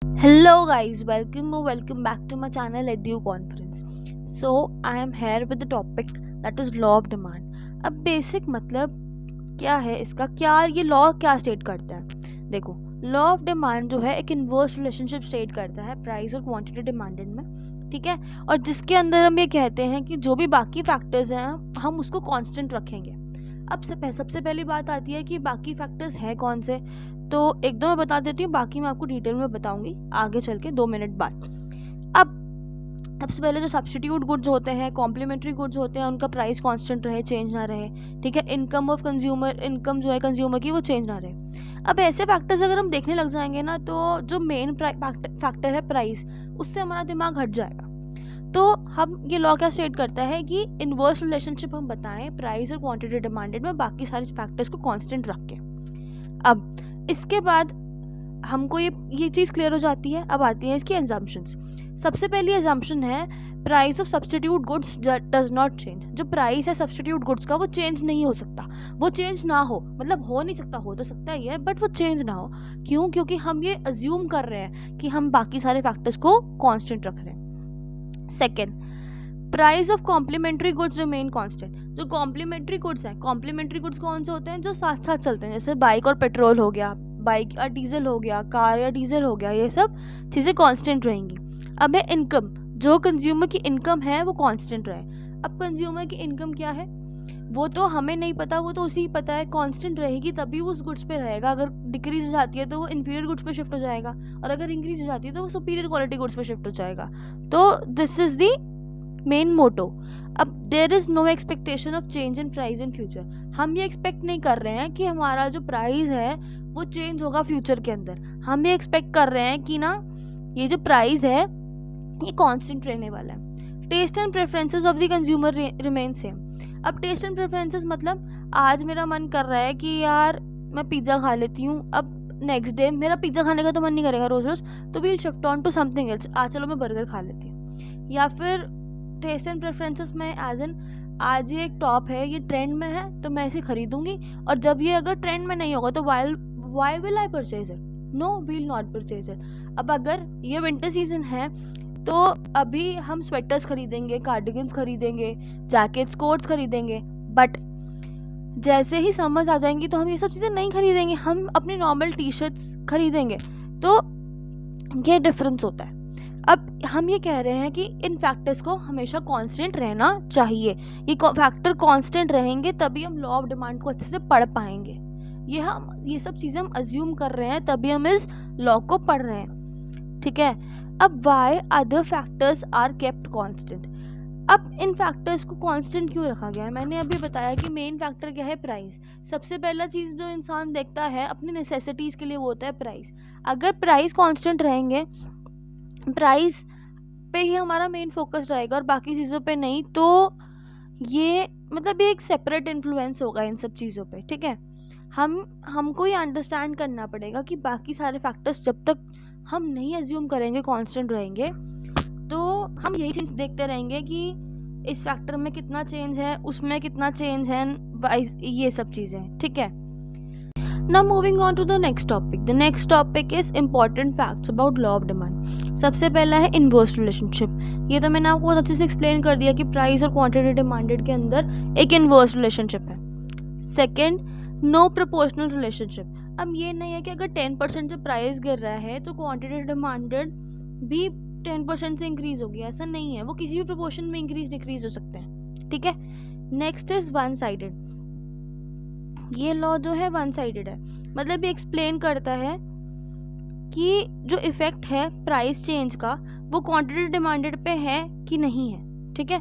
Hello guys, welcome back to my channel Edu Conference. So I am here with the topic that is law of demand. अब basic मतलब क्या है इसका, क्या ये law क्या स्टेट करता है? देखो, लॉ ऑफ डिमांड जो है एक इनवर्स रिलेशनशिप स्टेट करता है प्राइस और क्वांटिटी डिमांडेड में, ठीक है। और जिसके अंदर हम ये कहते हैं कि जो भी बाकी फैक्टर्स हैं हम उसको कांस्टेंट रखेंगे। अब सबसे पहली बात आती है कि बाकी फैक्टर्स हैं कौन से, तो एक दो मैं बता देती हूँ, बाकी मैं आपको डिटेल में बताऊंगी आगे चल के 2 मिनट बाद। अब सबसे पहले जो सब्स्टिट्यूट गुड्स होते हैं, कॉम्प्लीमेंट्री गुड्स होते हैं, उनका प्राइस कांस्टेंट रहे, चेंज ना रहे, ठीक है। इनकम जो है कंज्यूमर की वो चेंज ना रहे। अब ऐसे फैक्टर्स अगर हम देखने लग जाएंगे ना, तो जो मेन फैक्टर है प्राइस, उससे हमारा दिमाग हट जाएगा। तो हम ये लॉ क्या स्टेट करता है कि इनवर्स रिलेशनशिप हम बताएं प्राइस और क्वांटिटी डिमांडेड में बाकी सारे फैक्टर्स को कांस्टेंट रख के। अब इसके बाद हमको ये चीज़ क्लियर हो जाती है। अब आती है इसकी एग्जाम्पशंस। सबसे पहली एग्जाम्पशन है price of substitute goods does not change. जो प्राइस है सब्स्टिट्यूट गुड्स का वो चेंज नहीं हो सकता, वो चेंज ना हो, मतलब हो नहीं सकता, हो तो सकता ही है बट वो चेंज ना हो। क्यों? क्योंकि हम ये अज्यूम कर रहे हैं कि हम बाकी सारे फैक्टर्स को कांस्टेंट रख रहे हैं। Second, price of complementary goods remain constant. जो कॉम्प्लीमेंट्री गुड्स हैं, कॉम्प्लीमेंट्री गुड्स कौन से होते हैं? जो साथ साथ चलते हैं, जैसे बाइक और पेट्रोल हो गया, बाइक या डीजल हो गया, कार या डीजल हो गया, ये सब चीज़ें कांस्टेंट रहेंगी। अब है इनकम, जो कंज्यूमर की इनकम है वो कांस्टेंट रहे। अब कंज्यूमर की इनकम क्या है वो तो हमें नहीं पता, वो तो उसी ही पता है। कांस्टेंट रहेगी तभी वो उस गुड्स पे रहेगा। अगर डिक्रीज हो जाती है तो वो इंफीरियर गुड्स पे शिफ्ट हो जाएगा, और अगर इंक्रीज हो जाती है तो वो सुपीरियर क्वालिटी गुड्स पे शिफ्ट हो जाएगा। तो this is the main motto. अब there is no expectation of change in price in future. हम ये एक्सपेक्ट नहीं कर रहे हैं कि हमारा जो प्राइस है वो चेंज होगा फ्यूचर के अंदर। हम ये एक्सपेक्ट कर रहे हैं कि ना ये जो प्राइस है ये कांस्टेंट रहने वाला है। Taste and preferences of the consumer remain same. अब टेस्ट एंड प्रेफरेंसेस मतलब आज मेरा मन कर रहा है कि यार मैं पिज्ज़ा खा लेती हूँ, अब नेक्स्ट डे मेरा पिज्ज़ा खाने का तो मन नहीं करेगा रोज रोज, तो we'll shift on to something else. आज चलो मैं बर्गर खा लेती हूँ। या फिर टेस्ट एंड प्रेफरेंसेस में एज एन आज ये एक टॉप है, ये ट्रेंड में है तो मैं इसे खरीदूंगी, और जब ये अगर ट्रेंड में नहीं होगा तो why will I purchase it? No, we'll not purchase it. अब अगर ये विंटर सीजन है तो अभी हम स्वेटर्स खरीदेंगे, कार्डिगन्स खरीदेंगे, जैकेट्स, कोट्स खरीदेंगे, बट जैसे ही समर्स आ जाएंगी तो हम ये सब चीज़ें नहीं खरीदेंगे, हम अपनी नॉर्मल टी शर्ट्स खरीदेंगे। तो ये डिफरेंस होता है। अब हम ये कह रहे हैं कि इन फैक्टर्स को हमेशा कांस्टेंट रहना चाहिए। ये फैक्टर कांस्टेंट रहेंगे तभी हम लॉ ऑफ डिमांड को अच्छे से पढ़ पाएंगे। ये सब चीज़ें हम अज्यूम कर रहे हैं तभी हम इस लॉ को पढ़ रहे हैं, ठीक है। अब why other factors are kept constant. अब इन फैक्टर्स को कांस्टेंट क्यों रखा गया है? मैंने अभी बताया कि मेन फैक्टर क्या है? प्राइस। सबसे पहला चीज़ जो इंसान देखता है अपनी नेसेसिटीज़ के लिए वो होता है प्राइस। अगर प्राइस कांस्टेंट रहेंगे, प्राइस पे ही हमारा मेन फोकस रहेगा और बाकी चीज़ों पे नहीं, तो ये मतलब ये एक सेपरेट इन्फ्लुएंस होगा इन सब चीज़ों पे, ठीक है। हमको ये अंडरस्टैंड करना पड़ेगा कि बाकी सारे फैक्टर्स जब तक हम नहीं एज्यूम करेंगे कांस्टेंट रहेंगे, तो हम यही चीज़ देखते रहेंगे कि इस फैक्टर में कितना चेंज है, उसमें कितना चेंज है, ये सब चीज़ें, ठीक है। Now moving on to the next topic. The next topic is important facts about law of demand. सबसे पहला है इनवर्स रिलेशनशिप। ये तो मैंने आपको बहुत अच्छे से एक्सप्लेन कर दिया कि प्राइस और क्वांटिटी डिमांडेड के अंदर एक इनवर्स रिलेशनशिप है। Second, no proportional relationship. अब ये नहीं है कि अगर 10% से प्राइस गिर रहा है तो क्वांटिटी डिमांडेड भी 10% से इंक्रीज होगी, ऐसा नहीं है। वो किसी भी प्रोपोर्शन में इंक्रीज डिक्रीज हो सकते हैं, ठीक है। Next is one sided. ये लॉ जो है वन साइडेड है, मतलब ये एक्सप्लेन करता है कि जो इफेक्ट है प्राइस चेंज का वो क्वांटिटी डिमांडेड पे है कि नहीं है, ठीक है।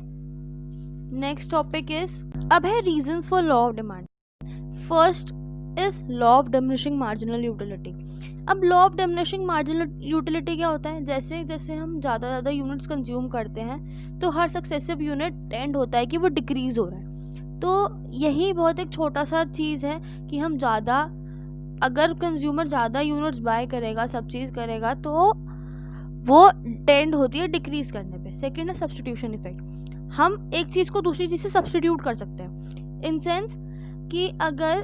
नेक्स्ट टॉपिक इज, अब है reasons for law of demand. First is law of diminishing marginal utility. अब law of diminishing marginal utility क्या होता है? जैसे जैसे हम ज़्यादा यूनिट्स कंज्यूम करते हैं तो हर सक्सेसिव यूनिट टेंड होता है कि वो डिक्रीज हो रहा है। तो यही बहुत एक छोटा सा चीज़ है कि हम ज़्यादा, अगर कंज्यूमर ज़्यादा यूनिट्स बाय करेगा, सब चीज़ करेगा, तो वो टेंड होती है डिक्रीज करने पे। सेकेंड है सब्स्टिट्यूशन इफेक्ट। हम एक चीज़ को दूसरी चीज़ से सब्स्टिट्यूट कर सकते हैं, इन सेंस कि अगर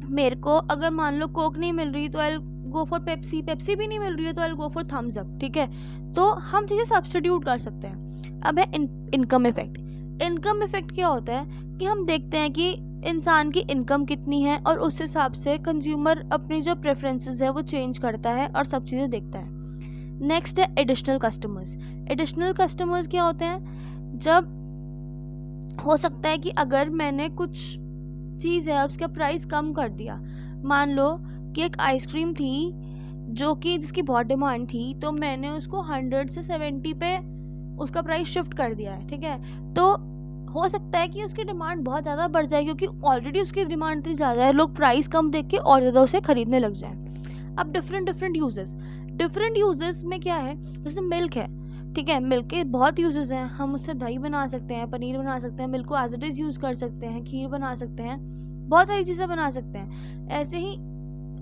मेरे को, अगर मान लो कोक नहीं मिल रही तो आई गो फॉर पेप्सी, पेप्सी भी नहीं मिल रही है तो आई गो फॉर थम्स अप, ठीक है। तो हम चीज़ें सब्स्टिट्यूट कर सकते हैं। अब है इनकम इफेक्ट। इनकम इफेक्ट क्या होता है कि हम देखते हैं कि इंसान की इनकम कितनी है और उस हिसाब से कंज्यूमर अपनी जो प्रेफरेंसेस है वो चेंज करता है और सब चीज़ें देखता है। नेक्स्ट है एडिशनल कस्टमर्स। एडिशनल कस्टमर्स क्या होते हैं, जब हो सकता है कि अगर मैंने कुछ चीज़ है उसका प्राइस कम कर दिया, मान लो कि एक आइसक्रीम थी जो कि जिसकी बहुत डिमांड थी, तो मैंने उसको 100 से 70 पे उसका प्राइस शिफ्ट कर दिया है, ठीक है। तो हो सकता है कि उसकी डिमांड बहुत ज़्यादा बढ़ जाए क्योंकि ऑलरेडी उसकी डिमांड इतनी ज़्यादा है, लोग प्राइस कम देख के और ज़्यादा उसे खरीदने लग जाएं। अब डिफरेंट यूजेस में क्या है, जैसे मिल्क है, ठीक है, मिल्क के बहुत यूजेस हैं, हम उससे दही बना सकते हैं, पनीर बना सकते हैं, मिल्क को एज इट इज़ यूज़ कर सकते हैं, खीर बना सकते हैं, बहुत सारी चीज़ें बना सकते हैं। ऐसे ही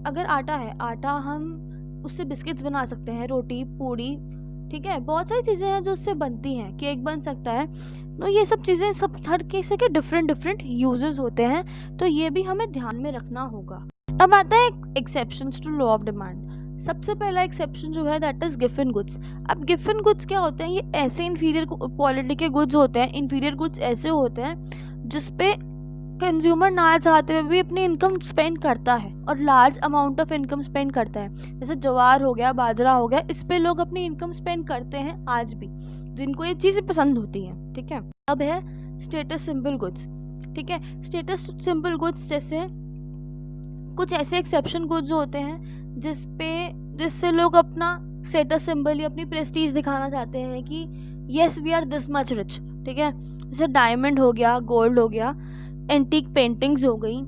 अगर आटा है, आटा हम उससे बिस्किट्स बना सकते हैं, रोटी, पूड़ी, ठीक है, बहुत सारी चीज़ें हैं जो उससे बनती हैं, केक बन सकता है। तो ये सब चीज़ें, सब हर किसी के डिफरेंट यूजेस होते हैं, तो ये भी हमें ध्यान में रखना होगा। अब आता है exceptions to law of demand. सबसे पहला एक्सेप्शन जो है दैट इज गिफ्ट गुड्स। अब गिफ्ट गुड्स क्या होते हैं, ये ऐसे इन्फीरियर क्वालिटी के गुड्स होते हैं, इन्फीरियर गुड्स ऐसे होते हैं जिसपे कंज्यूमर ना चाहते हुए भी अपनी इनकम स्पेंड करता है और large amount of income spend करता है। जैसे ज्वार हो गया, बाजरा हो गया, इस पे लोग अपनी इनकम स्पेंड करते हैं आज भी, जिनको ये चीज़ें पसंद होती हैं, ठीक है। अब है स्टेटस सिंबल गुड्स, ठीक है। स्टेटस सिंबल गुड्स जैसे कुछ ऐसे एक्सेप्शन गुड्स होते हैं जिससे लोग अपना स्टेटस सिंबल या अपनी प्रेस्टीज दिखाना चाहते हैं कि yes we are this much rich, ठीक है। जैसे डायमंड हो गया, गोल्ड हो गया, एंटीक पेंटिंग्स हो गई,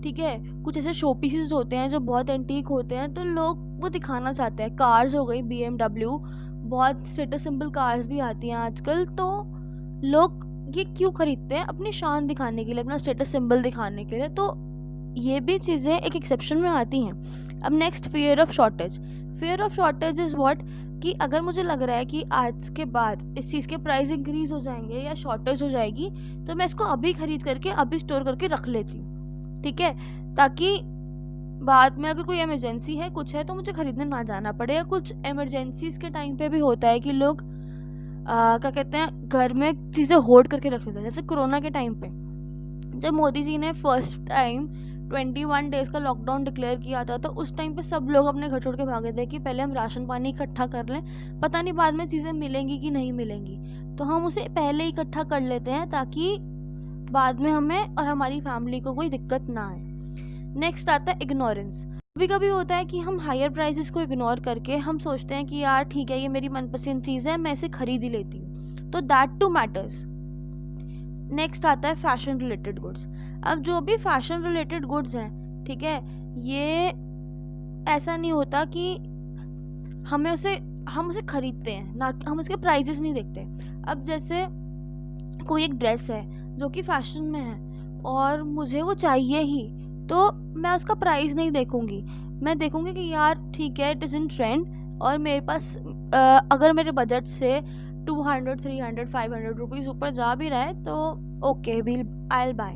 ठीक है। कुछ ऐसे शो पीसेस होते हैं जो बहुत एंटीक होते हैं, तो लोग वो दिखाना चाहते हैं। कार्स हो गई, BMW, बहुत स्टेटस सिंबल कार्स भी आती हैं आजकल, तो लोग ये क्यों खरीदते हैं, अपनी शान दिखाने के लिए, अपना स्टेटस सिंबल दिखाने के लिए। तो ये भी चीज़ें एक एक्सेप्शन में आती हैं। अब next, fear of shortage. Fear of shortage is what, कि अगर मुझे लग रहा है कि आज के बाद इस चीज़ के प्राइस इंक्रीज हो जाएंगे या शॉर्टेज हो जाएगी, तो मैं इसको अभी खरीद करके अभी स्टोर करके रख लेती हूँ, ठीक है, ताकि बाद में अगर कोई इमरजेंसी है, कुछ है, तो मुझे खरीदने ना जाना पड़े। या कुछ इमरजेंसीज के टाइम पे भी होता है कि लोग क्या कहते हैं, घर में चीज़ें होल्ड करके रख लेते हैं। जैसे कोरोना के टाइम पे जब मोदी जी ने फर्स्ट टाइम 21 डेज का लॉकडाउन डिक्लेयर किया था, तो उस टाइम पे सब लोग अपने घर छोड़ के भागे थे कि पहले हम राशन पानी इकट्ठा कर लें, पता नहीं बाद में चीज़ें मिलेंगी कि नहीं मिलेंगी, तो हम उसे पहले ही इकट्ठा कर लेते हैं ताकि बाद में हमें और हमारी फैमिली को कोई दिक्कत ना आए। नेक्स्ट आता है इग्नोरेंस। कभी कभी होता है कि हम हायर प्राइसेस को इग्नोर करके हम सोचते हैं कि यार ठीक है, ये मेरी मनपसंद चीज़ है, मैं इसे खरीद ही लेती हूँ, तो दैट टू मैटर्स। नेक्स्ट आता है फैशन रिलेटेड गुड्स। अब जो भी फैशन रिलेटेड गुड्स हैं, ठीक है, ये ऐसा नहीं होता कि हम उसे खरीदते हैं, ना हम उसके प्राइजेस नहीं देखते। अब जैसे कोई एक ड्रेस है जो कि फैशन में है और मुझे वो चाहिए ही, तो मैं उसका प्राइस नहीं देखूंगी, मैं देखूंगी कि यार ठीक है, इट इज़ इन ट्रेंड और मेरे पास अगर मेरे बजट से 200, 300, 500 रुपीज़ ऊपर जा भी रहा है तो ओके, आई विल बाय।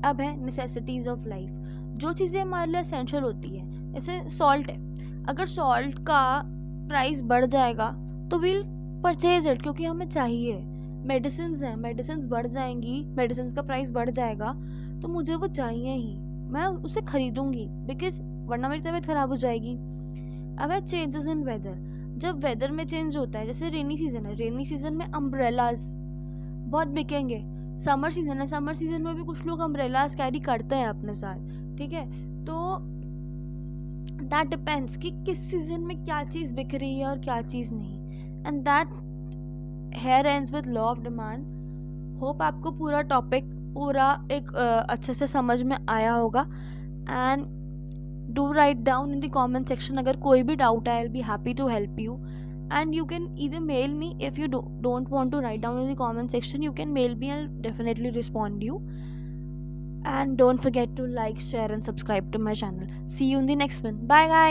अब है नेसेसिटीज़ ऑफ लाइफ। जो चीज़ें हमारे लिए एसेंशियल होती है, जैसे सॉल्ट है, अगर सॉल्ट का प्राइस बढ़ जाएगा तो विल परचेज इट, क्योंकि हमें चाहिए। मेडिसिन्स हैं, मेडिसिन्स बढ़ जाएंगी, मेडिसिन्स का प्राइस बढ़ जाएगा तो मुझे वो चाहिए ही, मैं उसे खरीदूंगी, बिकॉज वरना मेरी तबीयत खराब हो जाएगी। अब है चेंजेस इन वेदर। जब वेदर में चेंज होता है, जैसे रेनी सीजन है, रेनी सीजन में अम्ब्रेलाज बहुत बिकेंगे। समर सीजन है, समर सीजन में भी कुछ लोग अम्ब्रेलाज कैरी करते हैं अपने साथ, ठीक है। तो दैट डिपेंड्स कि किस सीजन में क्या चीज़ बिक रही है और क्या चीज़ नहीं। And that here ends with law of demand. Hope आपको पूरा टॉपिक पूरा एक अच्छे से समझ में आया होगा। And do write down in the comment section, अगर कोई भी डाउट है, I will be happy to help you. And you can either mail me if you don't want to write down in the comment section. You can mail me, I'll definitely respond you. And don't forget to like, share and subscribe to my channel. See you in the next one. Bye guys.